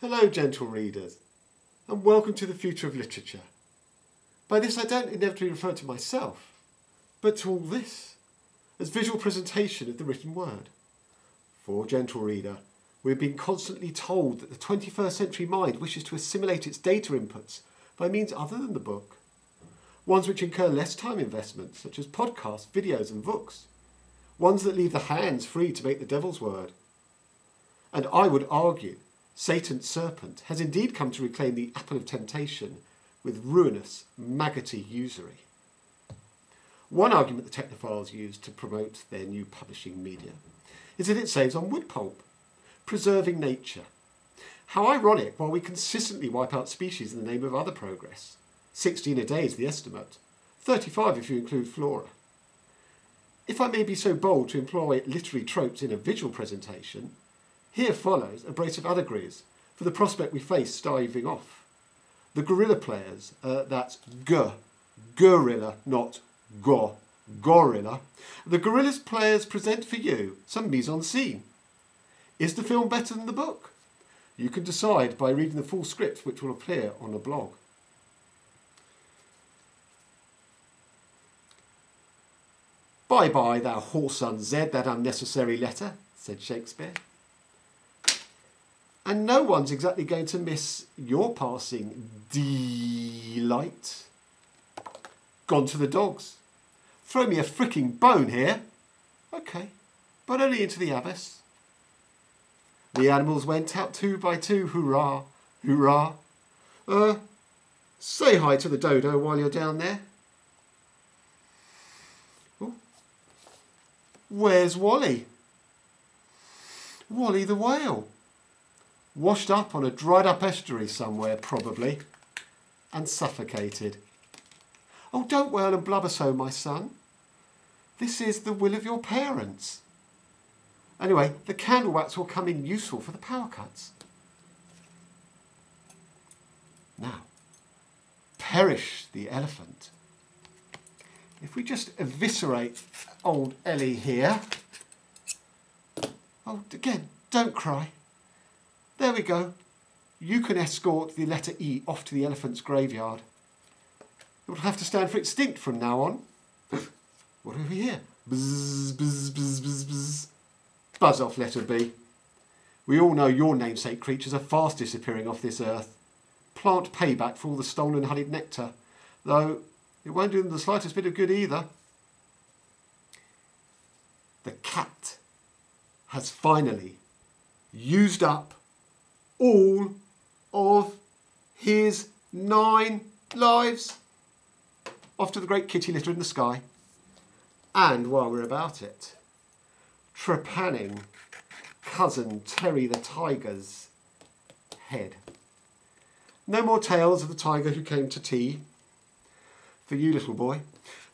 Hello, gentle readers, and welcome to the future of literature. By this I don't inevitably refer to myself, but to all this, as visual presentation of the written word. For, gentle reader, we have been constantly told that the 21st century mind wishes to assimilate its data inputs by means other than the book, ones which incur less time investment, such as podcasts, videos and Vooks, ones that leave the hands free to make the devil's word. And I would argue Satan's serpent has indeed come to reclaim the apple of temptation with ruinous, maggoty usury. One argument the technophiles use to promote their new publishing media is that it saves on wood pulp, preserving nature. How ironic, while we consistently wipe out species in the name of other progress. 16 a day is the estimate, 35 if you include flora. If I may be so bold to employ literary tropes in a visual presentation, here follows a brace of allegories for the prospect we face starving off. The guerrilla players, that's gorilla, not gorilla. The guerrillas players present for you some mise-en-scene. Is the film better than the book? You can decide by reading the full script, which will appear on the blog. Bye-bye, thou whoreson Zed, that unnecessary letter, said Shakespeare. And no one's exactly going to miss your passing delight. Gone to the dogs. Throw me a fricking bone here. OK, but only into the abyss. The animals went out 2 by 2, hurrah, hurrah. Say hi to the dodo while you're down there. Ooh. Where's Wally? Wally the whale. Washed up on a dried up estuary somewhere, probably, and suffocated. Oh, don't wail and blubber so, my son. This is the will of your parents. Anyway, the candle wax will come in useful for the power cuts. Now, perish the elephant. If we just eviscerate old Ellie here. Oh, again, don't cry. There we go. You can escort the letter E off to the elephant's graveyard. It will have to stand for extinct from now on. What have we here? Buzz, buzz, buzz, buzz, buzz. Buzz off, letter B. We all know your namesake creatures are fast disappearing off this earth. Plant payback for all the stolen honeyed nectar, though it won't do them the slightest bit of good either. The cat has finally used up all of his 9 lives. Off to the great kitty litter in the sky. And while we're about it, trepanning cousin Terry the tiger's head. No more tales of the tiger who came to tea. For you, little boy.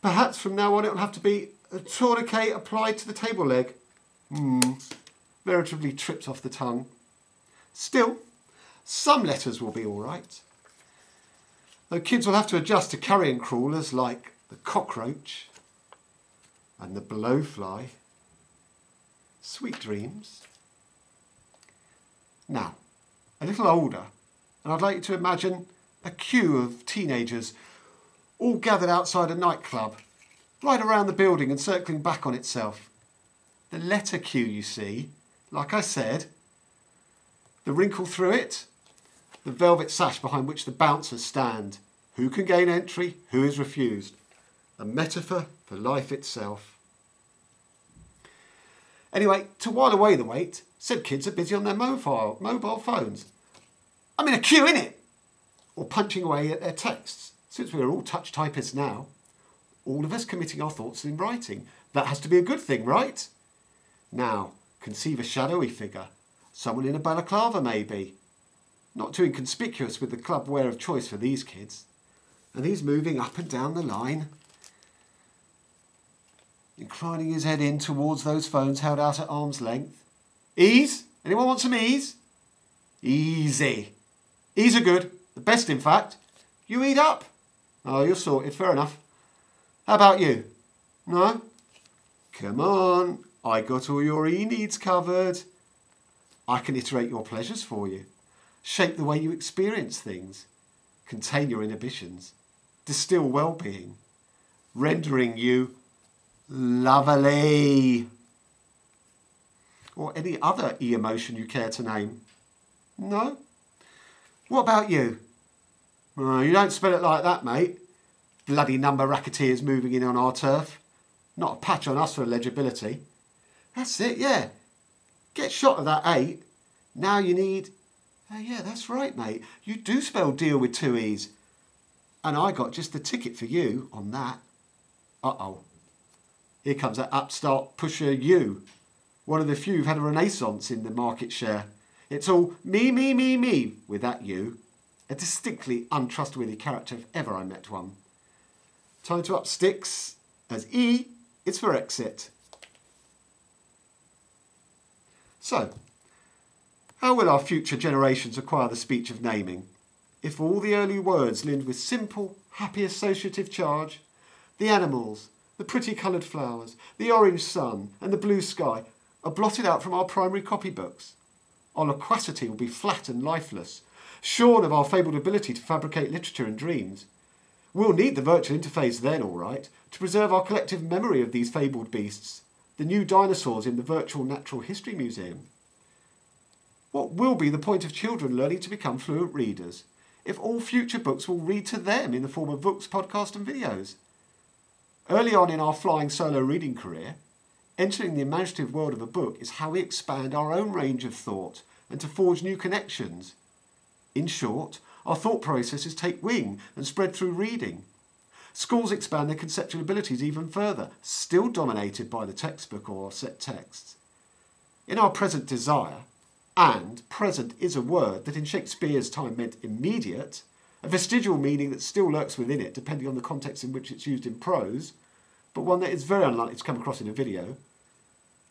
Perhaps from now on it will have to be a tourniquet applied to the table leg. Veritably trips off the tongue. Still, some letters will be all right. Though kids will have to adjust to carrion crawlers like the cockroach and the blowfly. Sweet dreams. Now, a little older, and I'd like you to imagine a queue of teenagers all gathered outside a nightclub, right around the building and circling back on itself. The letter Q, you see, like I said, the wrinkle through it, the velvet sash behind which the bouncers stand. Who can gain entry, who is refused? A metaphor for life itself. Anyway, to while away the wait, said kids are busy on their mobile phones. I'm in a queue, innit? Or punching away at their texts. Since we're all touch typists now, all of us committing our thoughts in writing. That has to be a good thing, right? Now, conceive a shadowy figure. Someone in a balaclava, maybe. Not too inconspicuous with the club wear of choice for these kids. And he's moving up and down the line, inclining his head in towards those phones held out at arm's length. Ease? Anyone want some ease? Easy. Ease are good. The best, in fact. You eat up. Oh, you're sorted. Fair enough. How about you? No? Come on. I got all your e-needs covered. I can iterate your pleasures for you. shape the way you experience things, contain your inhibitions, distill well-being, rendering you lovely. Or any other e-emotion you care to name. No? What about you? Oh, you don't spell it like that, mate. Bloody number racketeers moving in on our turf. Not a patch on us for legibility. That's it, yeah. Get shot of that 8. Now you need... yeah, that's right, mate. You do spell deal with 2 E's. And I got just the ticket for you on that. Uh-oh. Here comes that upstart pusher you. One of the few who've had a renaissance in the market share. It's all me, me, me, me with that you. A distinctly untrustworthy character if ever I met one. Time to up sticks, as E is for exit. So, how will our future generations acquire the speech of naming? If all the early words linked with simple, happy associative charge, the animals, the pretty coloured flowers, the orange sun and the blue sky are blotted out from our primary copybooks, our loquacity will be flat and lifeless, shorn of our fabled ability to fabricate literature and dreams. We'll need the virtual interface then, all right, to preserve our collective memory of these fabled beasts, the new dinosaurs in the virtual Natural History Museum. What will be the point of children learning to become fluent readers if all future books will read to them in the form of Vooks, podcasts and videos? Early on in our flying solo reading career, entering the imaginative world of a book is how we expand our own range of thought and to forge new connections. In short, our thought processes take wing and spread through reading. Schools expand their conceptual abilities even further, still dominated by the textbook or set texts. In our present desire, and present is a word that in Shakespeare's time meant immediate, a vestigial meaning that still lurks within it depending on the context in which it's used in prose, but one that is very unlikely to come across in a video.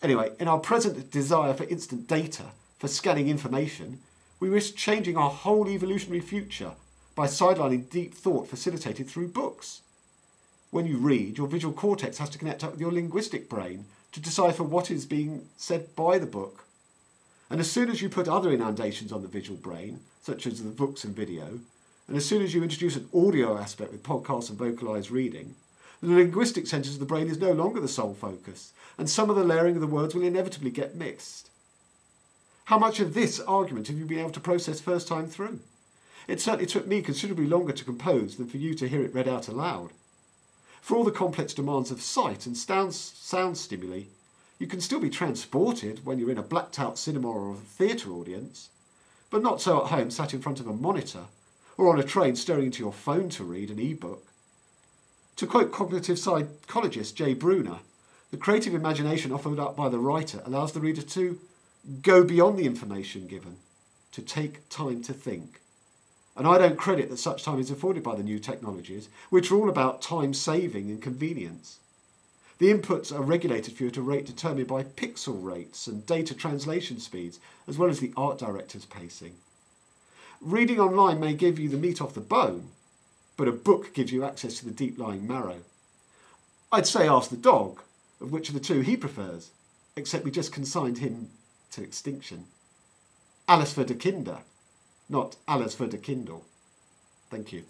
Anyway, in our present desire for instant data, for scanning information, we risk changing our whole evolutionary future by sidelining deep thought facilitated through books. When you read, your visual cortex has to connect up with your linguistic brain to decipher what is being said by the book. And as soon as you put other inundations on the visual brain, such as the books and video, and as soon as you introduce an audio aspect with podcasts and vocalised reading, the linguistic centres of the brain is no longer the sole focus, and some of the layering of the words will inevitably get mixed. How much of this argument have you been able to process first time through? It certainly took me considerably longer to compose than for you to hear it read out aloud. For all the complex demands of sight and sound stimuli, you can still be transported when you're in a blacked out cinema or a theatre audience, but not so at home sat in front of a monitor, or on a train staring into your phone to read an e-book. To quote cognitive psychologist Jay Bruner, the creative imagination offered up by the writer allows the reader to go beyond the information given, to take time to think. And I don't credit that such time is afforded by the new technologies, which are all about time saving and convenience. The inputs are regulated for you at a rate determined by pixel rates and data translation speeds, as well as the art director's pacing. Reading online may give you the meat off the bone, but a book gives you access to the deep-lying marrow. I'd say ask the dog, of which of the two he prefers, except we just consigned him to extinction. Alice for de Kinder, not Alice for de Kindle. Thank you.